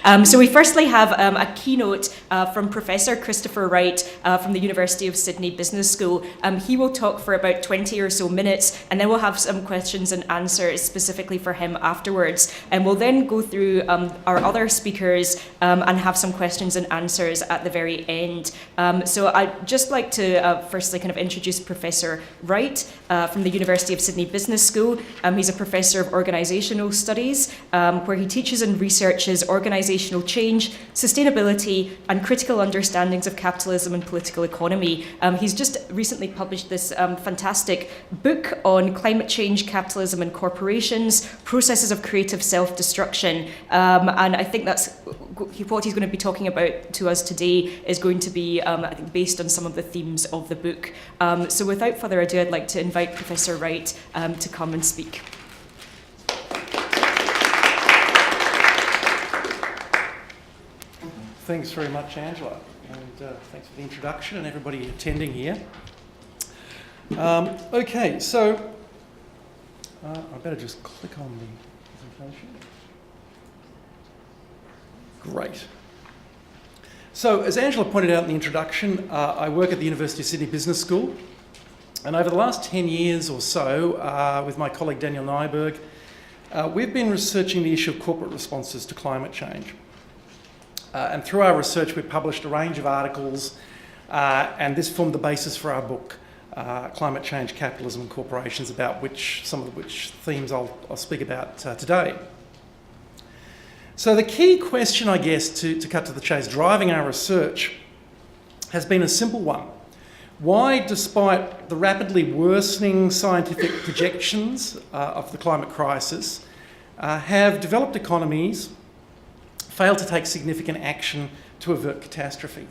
So we firstly have a keynote from Professor Christopher Wright from the University of Sydney Business School. He will talk for about 20 or so minutes, and then we'll have some questions and answers specifically for him afterwards. And we'll then go through our other speakers and have some questions and answers at the very end. So I'd just like to firstly kind of introduce Professor Wright from the University of Sydney Business School. He's a professor of organisational studies, where he teaches and researches organisational change, sustainability, and critical understandings of capitalism and political economy. He's just recently published this fantastic book on climate change, capitalism and corporations, processes of creative self-destruction. And I think that's what he's going to be talking about to us today is going to be, I think, based on some of the themes of the book. So without further ado, I'd like to invite Professor Wright to come and speak. Thanks very much, Angela, and thanks for the introduction and everybody attending here. Okay, so I better just click on the presentation. Great. So, as Angela pointed out in the introduction, I work at the University of Sydney Business School, and over the last 10 years or so, with my colleague Daniel Nyberg, we've been researching the issue of corporate responses to climate change. And through our research, we've published a range of articles, and this formed the basis for our book, Climate Change, Capitalism and Corporations, about some of which themes I'll speak about today. So the key question, I guess, to cut to the chase, driving our research has been a simple one. Why, despite the rapidly worsening scientific projections of the climate crisis, have developed economies failed to take significant action to avert catastrophe?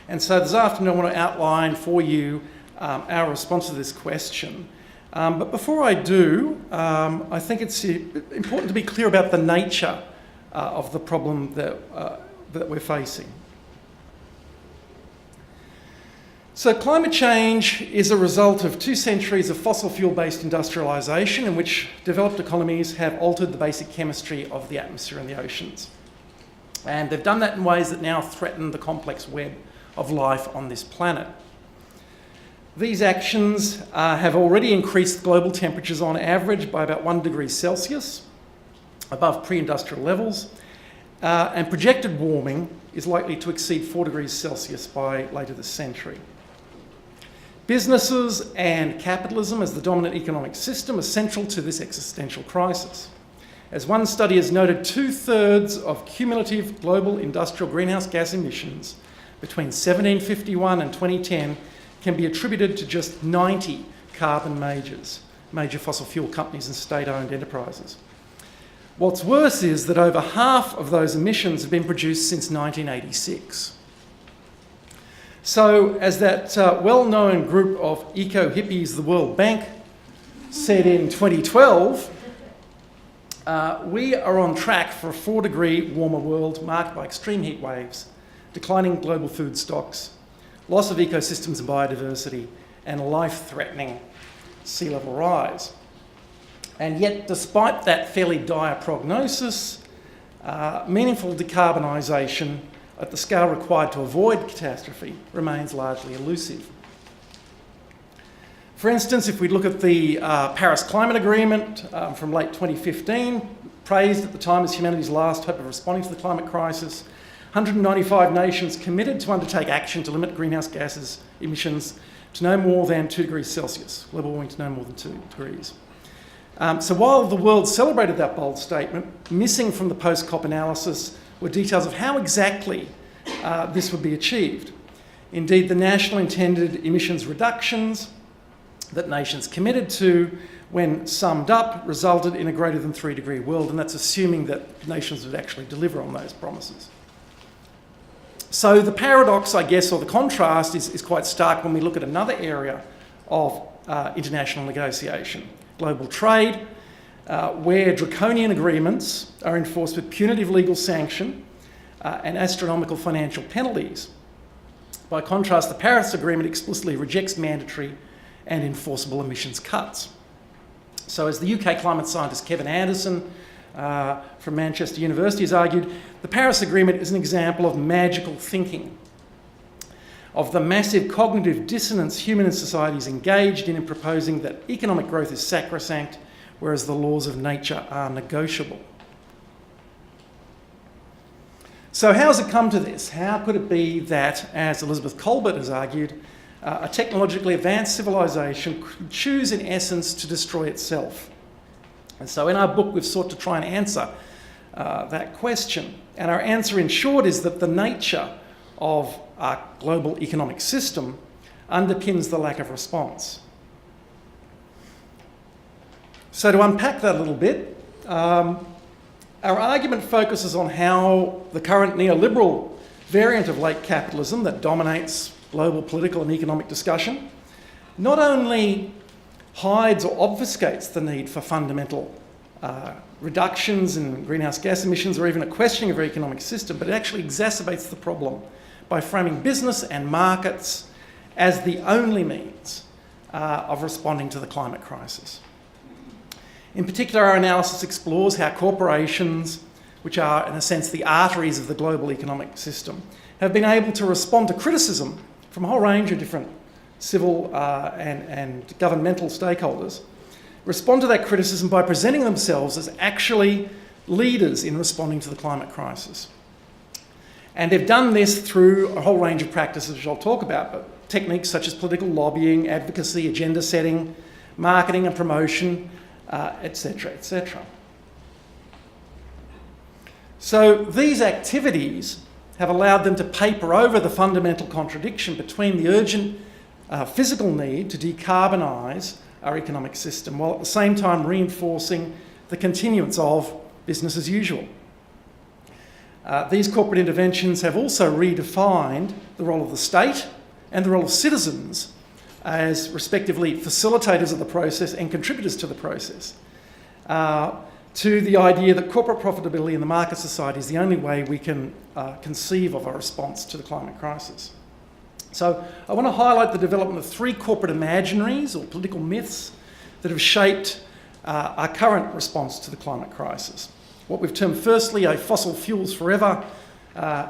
And so this afternoon I want to outline for you our response to this question. But before I do, I think it's important to be clear about the nature of the problem that we're facing. So climate change is a result of 2 centuries of fossil fuel-based industrialisation in which developed economies have altered the basic chemistry of the atmosphere and the oceans. And they've done that in ways that now threaten the complex web of life on this planet. These actions have already increased global temperatures on average by about 1 degree Celsius above pre-industrial levels, and projected warming is likely to exceed 4 degrees Celsius by later this century. Businesses and capitalism as the dominant economic system are central to this existential crisis. As one study has noted, 2/3 of cumulative global industrial greenhouse gas emissions between 1751 and 2010 can be attributed to just 90 carbon major fossil fuel companies and state-owned enterprises. What's worse is that over half of those emissions have been produced since 1986. So, as that well-known group of eco-hippies, the World Bank, said in 2012, we are on track for a 4-degree warmer world marked by extreme heat waves, declining global food stocks, loss of ecosystems and biodiversity, and a life-threatening sea level rise. And yet, despite that fairly dire prognosis, meaningful decarbonisation at the scale required to avoid catastrophe remains largely elusive. For instance, if we look at the Paris Climate Agreement from late 2015, praised at the time as humanity's last hope of responding to the climate crisis, 195 nations committed to undertake action to limit greenhouse gases emissions to no more than 2 degrees Celsius, global warming to no more than 2 degrees. So while the world celebrated that bold statement, missing from the post-COP analysis were details of how exactly this would be achieved. Indeed, the national intended emissions reductions that nations committed to, when summed up, resulted in a greater than 3 degree world, and that's assuming that nations would actually deliver on those promises. So the paradox, I guess, or the contrast is quite stark when we look at another area of international negotiation, global trade, where draconian agreements are enforced with punitive legal sanction and astronomical financial penalties. By contrast, the Paris Agreement explicitly rejects mandatory and enforceable emissions cuts. So as the UK climate scientist Kevin Anderson from Manchester University has argued the Paris Agreement is an example of magical thinking, of the massive cognitive dissonance human societies engaged in proposing that economic growth is sacrosanct, whereas the laws of nature are negotiable. So how has it come to this? How could it be that, as Elizabeth Colbert has argued, a technologically advanced civilization could choose in essence to destroy itself? And so in our book we've sought to try and answer that question. And our answer in short is that the nature of our global economic system underpins the lack of response. So to unpack that a little bit, our argument focuses on how the current neoliberal variant of late capitalism that dominates global political and economic discussion not only hides or obfuscates the need for fundamental reductions in greenhouse gas emissions or even a questioning of our economic system, but it actually exacerbates the problem by framing business and markets as the only means of responding to the climate crisis. In particular, our analysis explores how corporations, which are in a sense the arteries of the global economic system, have been able to respond to criticism from a whole range of different civil and governmental stakeholders, respond to that criticism by presenting themselves as actually leaders in responding to the climate crisis. And they've done this through a whole range of practices, which I'll talk about, but techniques such as political lobbying, advocacy, agenda setting, marketing and promotion, etc., etc. So these activities have allowed them to paper over the fundamental contradiction between the urgent physical need to decarbonise our economic system, while at the same time reinforcing the continuance of business as usual. These corporate interventions have also redefined the role of the state and the role of citizens as respectively facilitators of the process and contributors to the process, to the idea that corporate profitability in the market society is the only way we can conceive of a response to the climate crisis. So I want to highlight the development of 3 corporate imaginaries or political myths that have shaped our current response to the climate crisis. What we've termed firstly a fossil fuels forever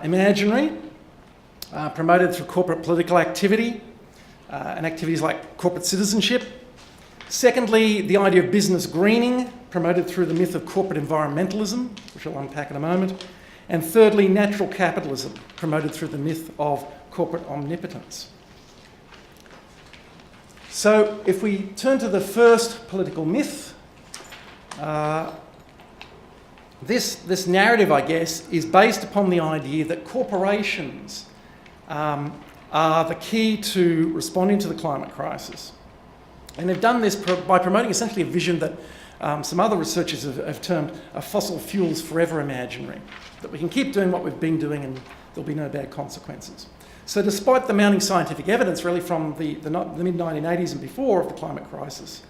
imaginary, promoted through corporate political activity and activities like corporate citizenship. Secondly, the idea of business greening, promoted through the myth of corporate environmentalism, which I'll unpack in a moment. And thirdly, natural capitalism, promoted through the myth of corporate omnipotence. So if we turn to the first political myth, this narrative, I guess, is based upon the idea that corporations are the key to responding to the climate crisis. And they've done this by promoting essentially a vision that some other researchers have termed a fossil fuels forever imaginary, that we can keep doing what we've been doing and there'll be no bad consequences. So despite the mounting scientific evidence really from the mid-1980s and before of the climate crisis,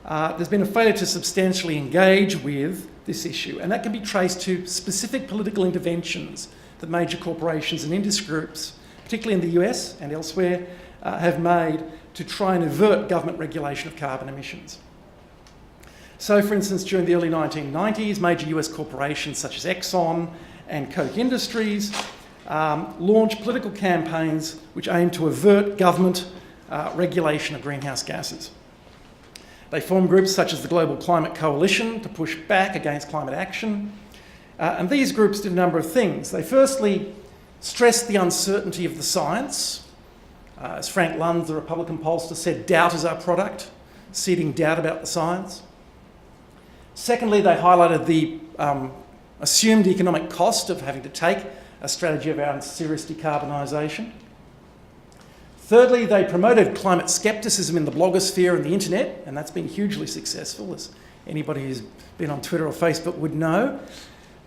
there's been a failure to substantially engage with this issue, and that can be traced to specific political interventions that major corporations and industry groups, particularly in the US and elsewhere, have made to try and avert government regulation of carbon emissions. So, for instance, during the early 1990s, major US corporations such as Exxon and Koch Industries launched political campaigns which aimed to avert government regulation of greenhouse gases. They formed groups such as the Global Climate Coalition to push back against climate action. And these groups did a number of things. They firstly stressed the uncertainty of the science. As Frank Lund, the Republican pollster, said, doubt is our product, seeding doubt about the science. Secondly, they highlighted the assumed economic cost of having to take a strategy around serious decarbonisation. Thirdly, they promoted climate scepticism in the blogosphere and the internet, and that's been hugely successful, as anybody who's been on Twitter or Facebook would know.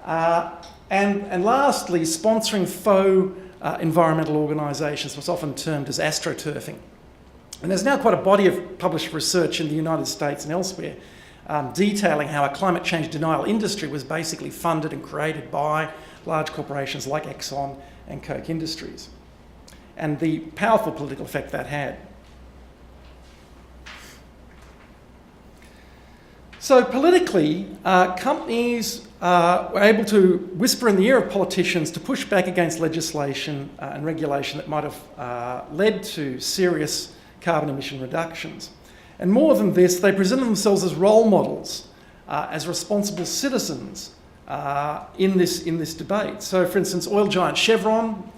And lastly, sponsoring faux environmental organisations, what's often termed as astroturfing. And there's now quite a body of published research in the United States and elsewhere detailing how a climate change denial industry was basically funded and created by large corporations like Exxon and Koch Industries, and the powerful political effect that had. So politically, companies were able to whisper in the ear of politicians to push back against legislation and regulation that might have led to serious carbon emission reductions. And more than this, they presented themselves as role models, as responsible citizens in this debate. So, for instance, oil giant Chevron,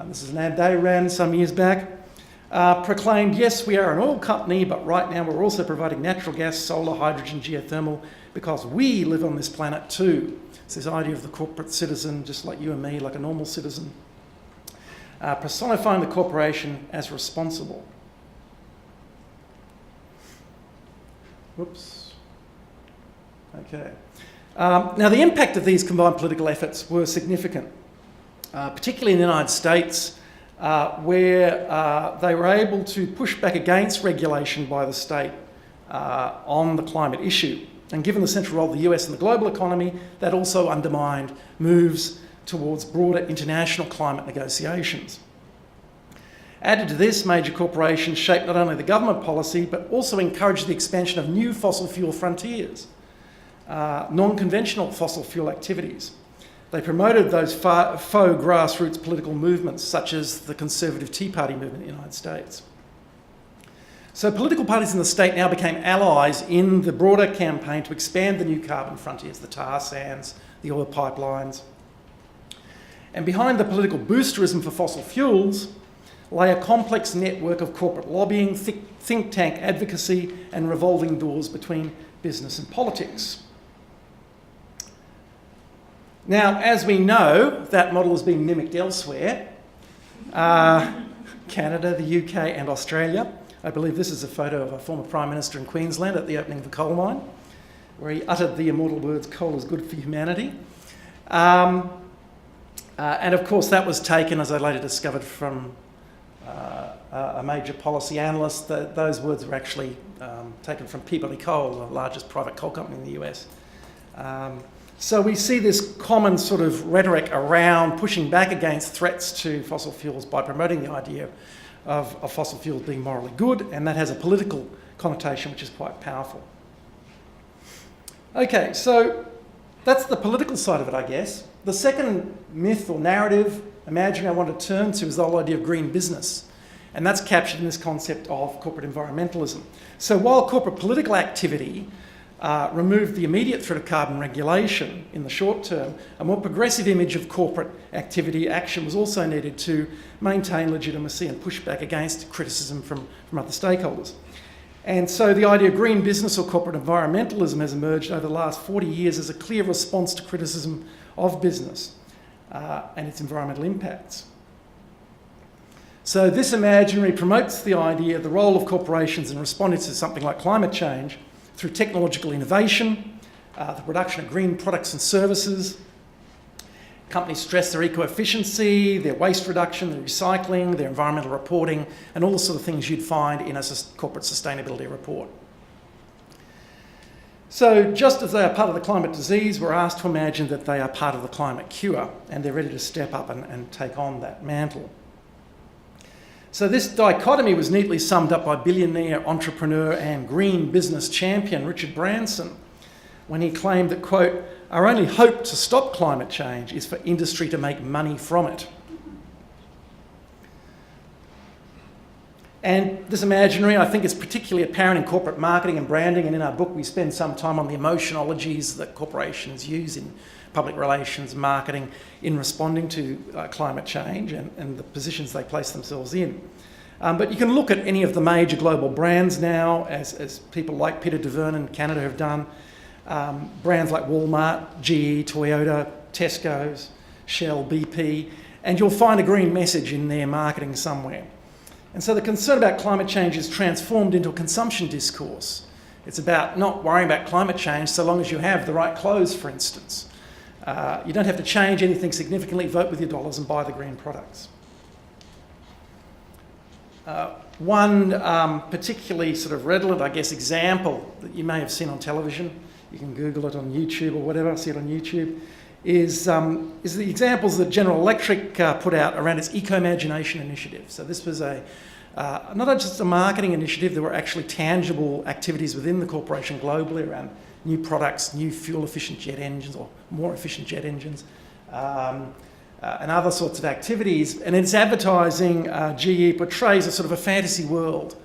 this is an ad they ran some years back, proclaimed, yes, we are an oil company, but right now we're also providing natural gas, solar, hydrogen, geothermal, because we live on this planet too. It's this idea of the corporate citizen, just like you and me, like a normal citizen, personifying the corporation as responsible. Whoops. Okay. Now, the impact of these combined political efforts were significant, particularly in the United States, where they were able to push back against regulation by the state on the climate issue. And given the central role of the US in the global economy, that also undermined moves towards broader international climate negotiations. Added to this, major corporations shaped not only the government policy, but also encouraged the expansion of new fossil fuel frontiers, non-conventional fossil fuel activities. They promoted those faux grassroots political movements, such as the conservative Tea Party movement in the United States. So political parties in the state now became allies in the broader campaign to expand the new carbon frontiers, the tar sands, the oil pipelines. And behind the political boosterism for fossil fuels lay a complex network of corporate lobbying, think tank advocacy, and revolving doors between business and politics. Now, as we know, that model has been mimicked elsewhere. Canada, the UK and Australia. I believe this is a photo of a former Prime Minister in Queensland at the opening of a coal mine, where he uttered the immortal words, "Coal is good for humanity." And of course that was taken, as I later discovered, from a major policy analyst. Those words were actually taken from Peabody Coal, the largest private coal company in the US. So we see this common sort of rhetoric around pushing back against threats to fossil fuels by promoting the idea of fossil fuels being morally good, and that has a political connotation which is quite powerful. Okay, so that's the political side of it, I guess. The second myth or narrative, imaginary, I want to turn to is the whole idea of green business. And that's captured in this concept of corporate environmentalism. So while corporate political activity removed the immediate threat of carbon regulation in the short term, a more progressive image of corporate activity action was also needed to maintain legitimacy and push back against criticism from other stakeholders. And so the idea of green business or corporate environmentalism has emerged over the last 40 years as a clear response to criticism of business and its environmental impacts. So this imaginary promotes the idea of the role of corporations in responding to something like climate change through technological innovation, the production of green products and services. Companies stress their eco-efficiency, their waste reduction, their recycling, their environmental reporting, and all the sort of things you'd find in a corporate sustainability report. So just as they are part of the climate disease, we're asked to imagine that they are part of the climate cure, and they're ready to step up and take on that mantle. So this dichotomy was neatly summed up by billionaire, entrepreneur and green business champion Richard Branson when he claimed that, quote, "Our only hope to stop climate change is for industry to make money from it." And this imaginary, I think, is particularly apparent in corporate marketing and branding, and in our book we spend some time on the emotionologies that corporations use in public relations, marketing, in responding to climate change and the positions they place themselves in. But you can look at any of the major global brands now, as people like Peter DeVerne in Canada have done, brands like Walmart, GE, Toyota, Tesco's, Shell, BP, and you'll find a green message in their marketing somewhere. And so the concern about climate change is transformed into a consumption discourse. It's about not worrying about climate change so long as you have the right clothes, for instance. You don't have to change anything significantly, vote with your dollars and buy the green products. One particularly sort of redolent, I guess, example that you may have seen on television, you can Google it on YouTube or whatever, see it on YouTube, is the examples that General Electric put out around its Ecomagination initiative. So this was a not just a marketing initiative, there were actually tangible activities within the corporation globally around new products, new fuel-efficient jet engines or more efficient jet engines, and other sorts of activities. And its advertising, GE portrays a sort of a fantasy world,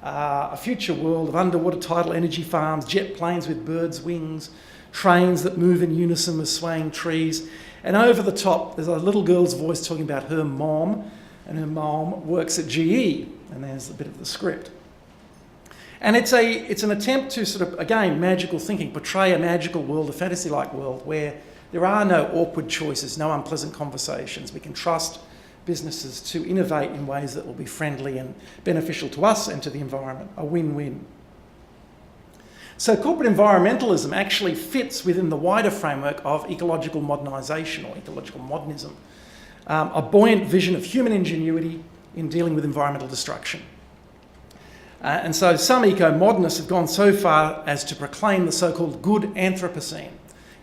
a future world of underwater tidal energy farms, jet planes with birds' wings, trains that move in unison with swaying trees. And over the top, there's a little girl's voice talking about her mom, and her mom works at GE. And there's a bit of the script. And it's an attempt to sort of, again, magical thinking, portray a magical world, a fantasy-like world where there are no awkward choices, no unpleasant conversations. We can trust businesses to innovate in ways that will be friendly and beneficial to us and to the environment, a win-win. So corporate environmentalism actually fits within the wider framework of ecological modernisation or ecological modernism, a buoyant vision of human ingenuity in dealing with environmental destruction. And so some eco-modernists have gone so far as to proclaim the so-called good Anthropocene,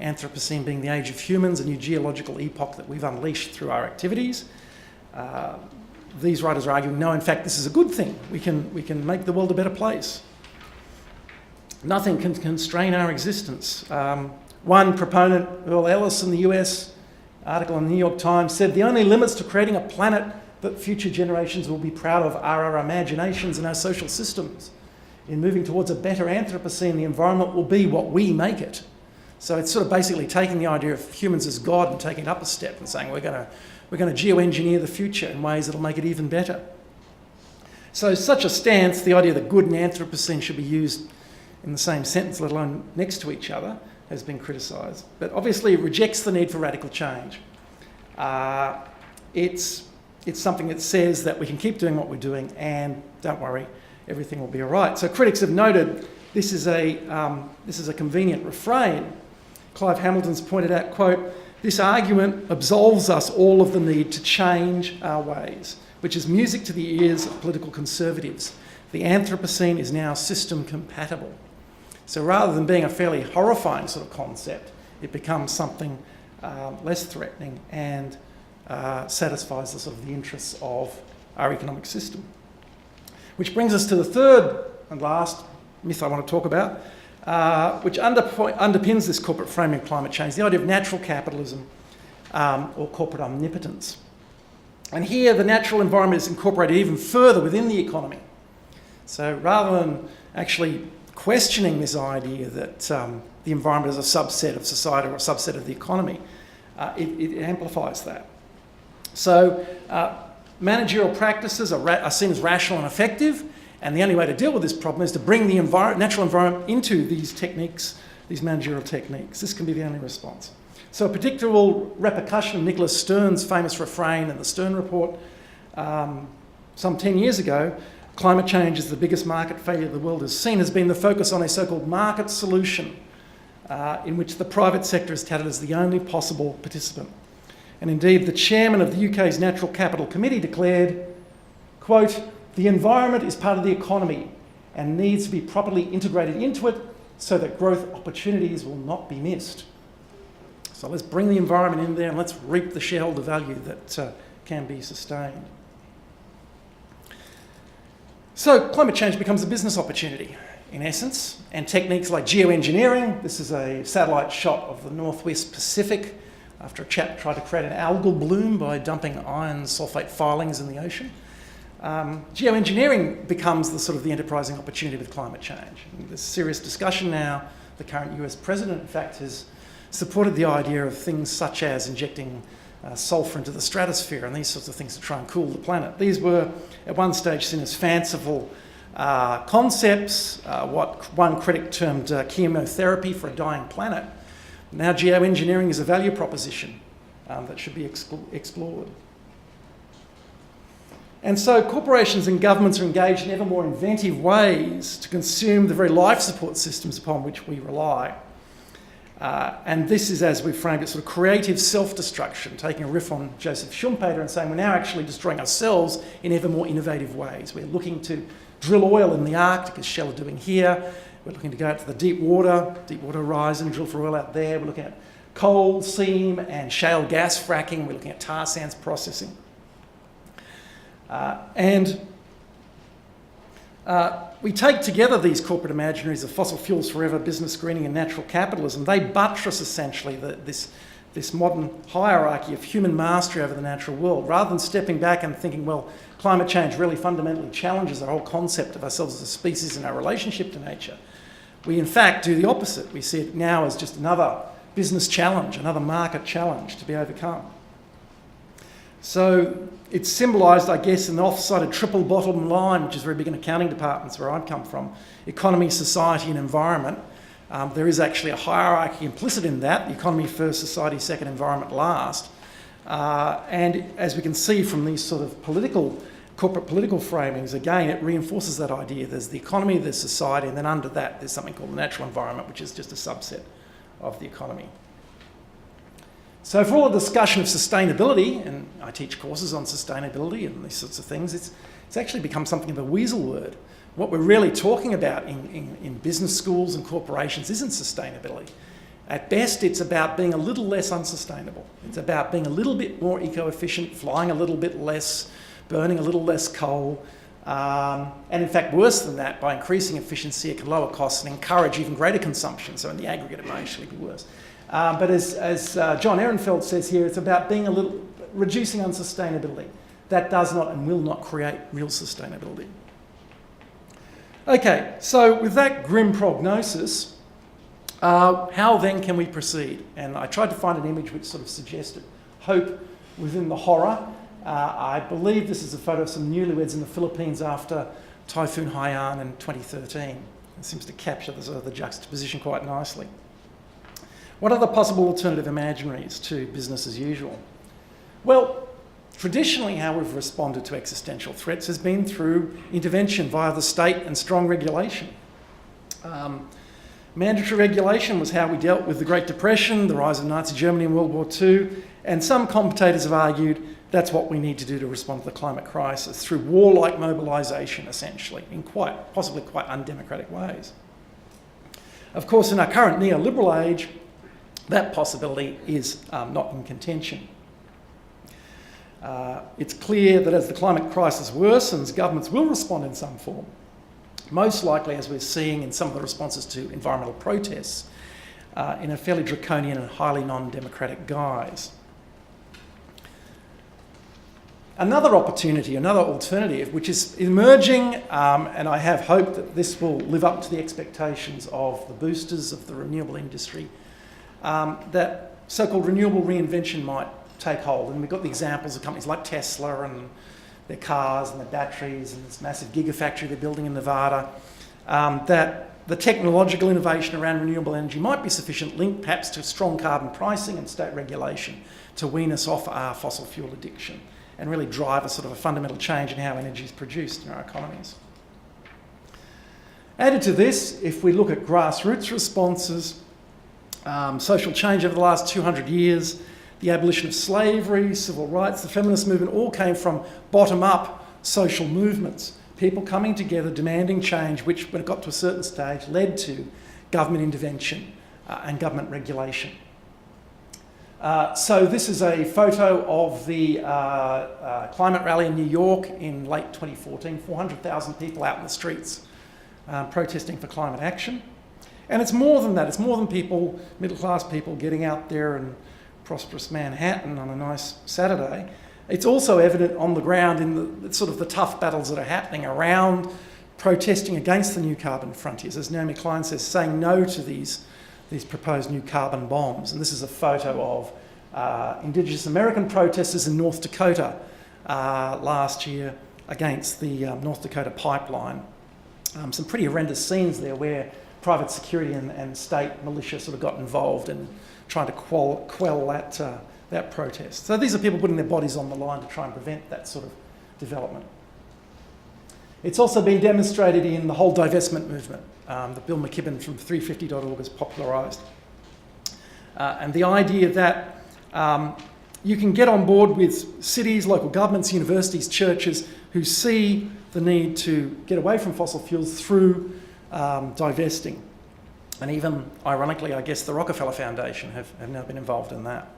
Anthropocene being the age of humans, a new geological epoch that we've unleashed through our activities. These writers are arguing, no, in fact, this is a good thing. We can make the world a better place. Nothing can constrain our existence. One proponent, Earl Ellis in the US, article in the New York Times, said the only limits to creating a planet that future generations will be proud of are our imaginations and our social systems. In moving towards a better Anthropocene, the environment will be what we make it. So it's sort of basically taking the idea of humans as God and taking it up a step and saying we're going to geoengineer the future in ways that will make it even better. So such a stance, the idea that good and Anthropocene should be used in the same sentence, let alone next to each other, has been criticised. But obviously it rejects the need for radical change. It's something that says that we can keep doing what we're doing and don't worry, everything will be all right. So critics have noted this is a convenient refrain. Clive Hamilton's pointed out, quote, this argument absolves us all of the need to change our ways, which is music to the ears of political conservatives. The Anthropocene is now system compatible. So rather than being a fairly horrifying sort of concept, it becomes something less threatening and satisfies the sort of the interests of our economic system. Which brings us to the third and last myth I want to talk about, which underpins this corporate framing of climate change, the idea of natural capitalism or corporate omnipotence. And here the natural environment is incorporated even further within the economy. So rather than actually questioning this idea that the environment is a subset of society or a subset of the economy, it amplifies that. So managerial practices are seen as rational and effective, and the only way to deal with this problem is to bring the natural environment into these techniques, these managerial techniques. This can be the only response. So a predictable repercussion of Nicholas Stern's famous refrain in the Stern Report some 10 years ago, climate change is the biggest market failure the world has seen, has been the focus on a so-called market solution in which the private sector is touted as the only possible participant. And indeed, the chairman of the UK's Natural Capital Committee declared, quote, the environment is part of the economy and needs to be properly integrated into it so that growth opportunities will not be missed. So let's bring the environment in there and let's reap the shareholder value that can be sustained. So climate change becomes a business opportunity, in essence, and techniques like geoengineering. This is a satellite shot of the Northwest Pacific after a chap tried to create an algal bloom by dumping iron sulfate filings in the ocean. Geoengineering becomes the enterprising opportunity with climate change. And there's serious discussion now. The current US president, in fact, has supported the idea of things such as injecting sulfur into the stratosphere and these sorts of things to try and cool the planet. These were at one stage seen as fanciful concepts, what one critic termed chemotherapy for a dying planet. Now geoengineering is a value proposition that should be explored. And so corporations and governments are engaged in ever more inventive ways to consume the very life support systems upon which we rely. And this is, as we've framed it, sort of creative self-destruction, taking a riff on Joseph Schumpeter and saying we're now actually destroying ourselves in ever more innovative ways. We're looking to drill oil in the Arctic, as Shell are doing here. We're looking to go out to the deep water horizon, drill for oil out there. We're looking at coal seam and shale gas fracking. We're looking at tar sands processing. And We take together these corporate imaginaries of fossil fuels forever, business greening and natural capitalism. They buttress essentially this modern hierarchy of human mastery over the natural world. Rather than stepping back and thinking, well, climate change really fundamentally challenges the whole concept of ourselves as a species and our relationship to nature, we in fact do the opposite. We see it now as just another business challenge, another market challenge to be overcome. So it's symbolised, I guess, in the oft-cited triple bottom line, which is very big in accounting departments where I've come from: economy, society and environment. There is actually a hierarchy implicit in that: the economy first, society second, environment last. And as we can see from these sort of corporate political framings, again, it reinforces that idea. There's the economy, there's society, and then under that there's something called the natural environment, which is just a subset of the economy. So for all the discussion of sustainability, and I teach courses on sustainability and these sorts of things, it's actually become something of a weasel word. What we're really talking about in business schools and corporations isn't sustainability. At best, it's about being a little less unsustainable. It's about being a little bit more eco-efficient, flying a little bit less, burning a little less coal, and in fact, worse than that, by increasing efficiency, it can lower costs and encourage even greater consumption. So in the aggregate, it may actually be worse. But as John Ehrenfeld says here, it's about being reducing unsustainability. That does not and will not create real sustainability. Okay, so with that grim prognosis, how then can we proceed? And I tried to find an image which sort of suggested hope within the horror. I believe this is a photo of some newlyweds in the Philippines after Typhoon Haiyan in 2013. It seems to capture the juxtaposition quite nicely. What are the possible alternative imaginaries to business as usual? Well, traditionally how we've responded to existential threats has been through intervention via the state and strong regulation. Mandatory regulation was how we dealt with the Great Depression, the rise of Nazi Germany in World War II, and some commentators have argued that's what we need to do to respond to the climate crisis, through warlike mobilisation, essentially, in possibly quite undemocratic ways. Of course, in our current neoliberal age, that possibility is not in contention. It's clear that as the climate crisis worsens, governments will respond in some form. Most likely, as we're seeing in some of the responses to environmental protests, in a fairly draconian and highly non-democratic guise. Another opportunity, another alternative, which is emerging, and I have hope that this will live up to the expectations of the boosters of the renewable industry, that so-called renewable reinvention might take hold. And we've got the examples of companies like Tesla and their cars and their batteries and this massive gigafactory they're building in Nevada, that the technological innovation around renewable energy might be sufficient, linked perhaps to strong carbon pricing and state regulation, to wean us off our fossil fuel addiction and really drive a sort of a fundamental change in how energy is produced in our economies. Added to this, if we look at grassroots responses, social change over the last 200 years, the abolition of slavery, civil rights, the feminist movement, all came from bottom-up social movements. People coming together, demanding change, which, when it got to a certain stage, led to government intervention and government regulation. So this is a photo of the climate rally in New York in late 2014, 400,000 people out in the streets protesting for climate action. And it's more than that. It's more than people, middle-class people, getting out there in prosperous Manhattan on a nice Saturday. It's also evident on the ground in the sort of the tough battles that are happening around protesting against the new carbon frontiers. As Naomi Klein says, saying no to these proposed new carbon bombs. And this is a photo of Indigenous American protesters in North Dakota last year against the North Dakota pipeline. Some pretty horrendous scenes there where private security and state militia sort of got involved in trying to quell that protest. So these are people putting their bodies on the line to try and prevent that sort of development. It's also been demonstrated in the whole divestment movement that Bill McKibben from 350.org has popularised. And the idea that you can get on board with cities, local governments, universities, churches who see the need to get away from fossil fuels through divesting. And even, ironically, I guess the Rockefeller Foundation have now been involved in that.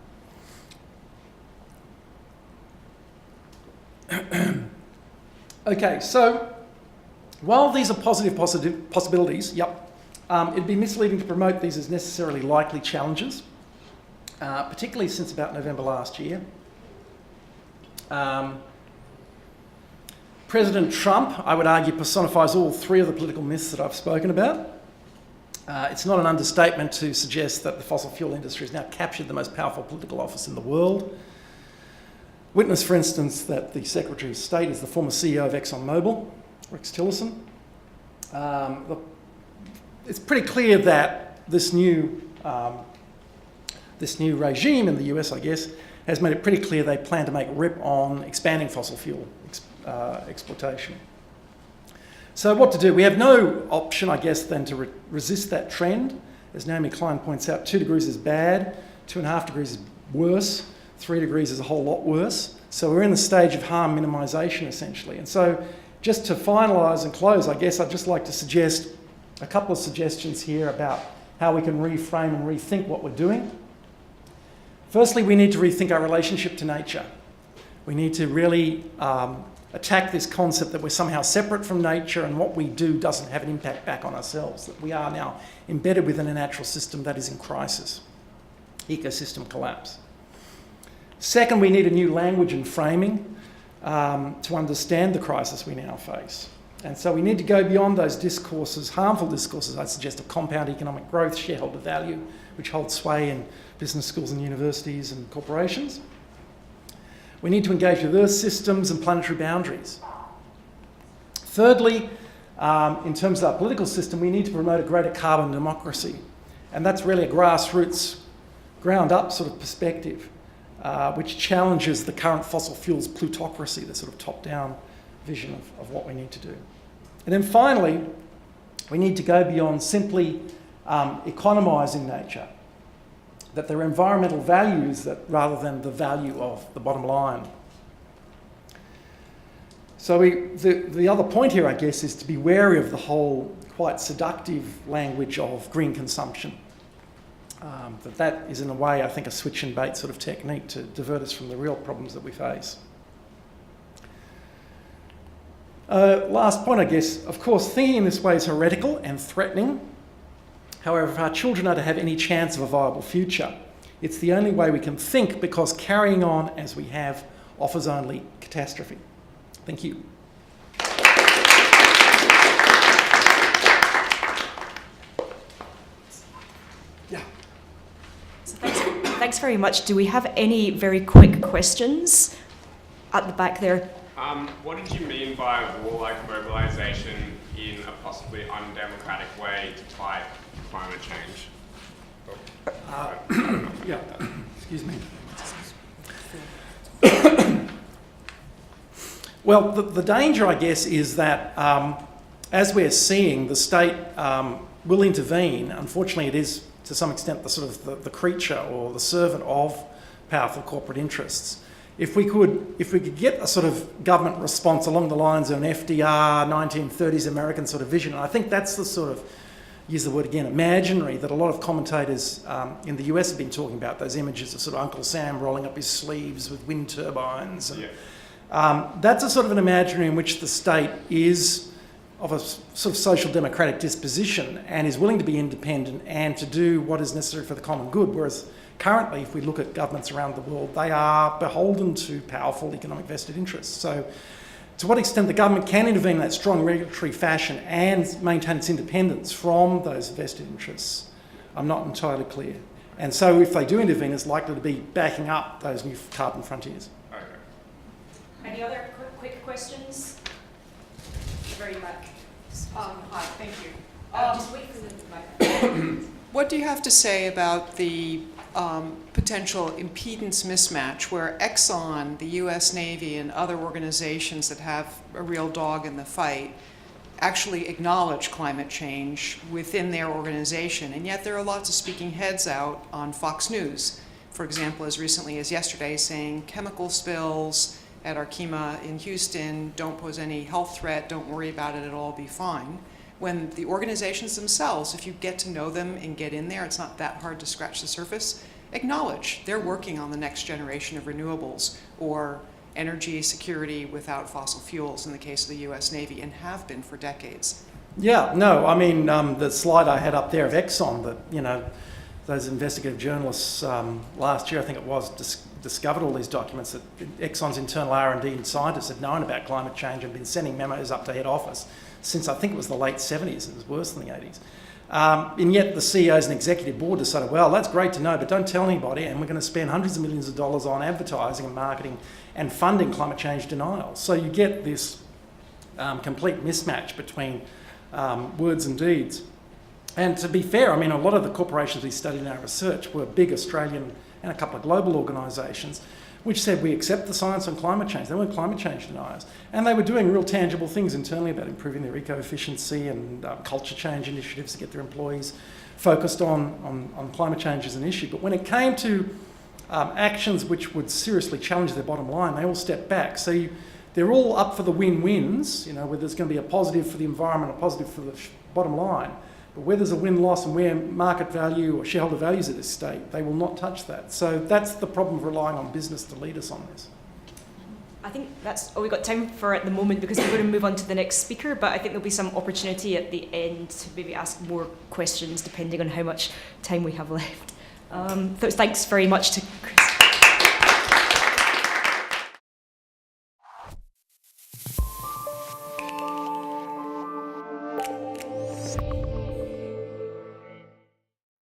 Okay, so While these are positive possibilities, it'd be misleading to promote these as necessarily likely challenges, particularly since about November last year. President Trump, I would argue, personifies all three of the political myths that I've spoken about. It's not an understatement to suggest that the fossil fuel industry has now captured the most powerful political office in the world. Witness, for instance, that the Secretary of State is the former CEO of ExxonMobil, Rex Tillerson. It's pretty clear that this new regime in the US, I guess, has made it pretty clear they plan to make a rip on expanding fossil fuel exploitation. So what to do? We have no option, I guess, than to resist that trend. As Naomi Klein points out, 2 degrees is bad, 2.5 degrees is worse, 3 degrees is a whole lot worse. So we're in the stage of harm minimisation, essentially. And so just to finalise and close, I guess I'd just like to suggest a couple of suggestions here about how we can reframe and rethink what we're doing. Firstly, we need to rethink our relationship to nature. We need to really attack this concept that we're somehow separate from nature and what we do doesn't have an impact back on ourselves, that we are now embedded within a natural system that is in crisis, ecosystem collapse. Second, we need a new language and framing to understand the crisis we now face. And so we need to go beyond those discourses, harmful discourses, I suggest, of compound economic growth, shareholder value, which hold sway in business schools and universities and corporations. We need to engage with Earth systems and planetary boundaries. Thirdly, in terms of our political system, we need to promote a greater carbon democracy. And that's really a grassroots, ground-up sort of perspective, which challenges the current fossil fuels plutocracy, the sort of top-down vision of what we need to do. And then finally, we need to go beyond simply economising nature, that there are environmental values that rather than the value of the bottom line. So the other point here, I guess, is to be wary of the whole quite seductive language of green consumption. That is, in a way, I think, a switch and bait sort of technique to divert us from the real problems that we face. Last point, I guess, of course, thinking in this way is heretical and threatening. However, if our children are to have any chance of a viable future, it's the only way we can think, because carrying on as we have offers only catastrophe. Thank you. Yeah. So thanks very much. Do we have any very quick questions at the back there? What did you mean by warlike mobilisation in a possibly undemocratic way to fight climate change? Yeah, excuse me. Well, the danger, I guess, is that as we're seeing, the state will intervene. Unfortunately, it is to some extent the sort of the creature or the servant of powerful corporate interests. If we could get a sort of government response along the lines of an FDR 1930s American sort of vision, and I think that's the sort of, use the word again, imaginary that a lot of commentators in the US have been talking about, those images of sort of Uncle Sam rolling up his sleeves with wind turbines. And, that's a sort of an imaginary in which the state is of a sort of social democratic disposition and is willing to be independent and to do what is necessary for the common good, whereas currently, if we look at governments around the world, they are beholden to powerful economic vested interests. So to what extent the government can intervene in that strong regulatory fashion and maintain its independence from those vested interests, I'm not entirely clear. And so if they do intervene, it's likely to be backing up those new carbon frontiers. Okay. Any other quick questions? Very back. Hi, thank you. Just wait for the mic. What do you have to say about the potential impedance mismatch where Exxon, the US Navy, and other organizations that have a real dog in the fight actually acknowledge climate change within their organization, and yet there are lots of speaking heads out on Fox News, for example, as recently as yesterday, saying chemical spills at Arkema in Houston don't pose any health threat, don't worry about it, it'll all be fine. When the organizations themselves, if you get to know them and get in there, it's not that hard to scratch the surface, acknowledge they're working on the next generation of renewables or energy security without fossil fuels in the case of the US Navy, and have been for decades. Yeah, no, I mean, the slide I had up there of Exxon, that, you know, those investigative journalists last year, I think it was, discovered all these documents that Exxon's internal R&D and scientists had known about climate change and been sending memos up to head office since I think it was the late 70s. It was worse than the 80s. And yet the CEOs and executive board decided, well, that's great to know, but don't tell anybody, and we're going to spend hundreds of millions of dollars on advertising and marketing and funding climate change denial. So you get this complete mismatch between words and deeds. And to be fair, I mean, a lot of the corporations we studied in our research were big Australian and a couple of global organisations which said we accept the science on climate change. They weren't climate change deniers. And they were doing real tangible things internally about improving their eco-efficiency and culture change initiatives to get their employees focused on climate change as an issue. But when it came to actions which would seriously challenge their bottom line, they all stepped back. So they're all up for the win-wins, you know, where there's going to be a positive for the environment, a positive for the bottom line. But where there's a win-loss and where market value or shareholder value is at this state, they will not touch that. So that's the problem of relying on business to lead us on this. I think that's all we've got time for at the moment, because we're going to move on to the next speaker, but I think there'll be some opportunity at the end to maybe ask more questions depending on how much time we have left. So thanks very much to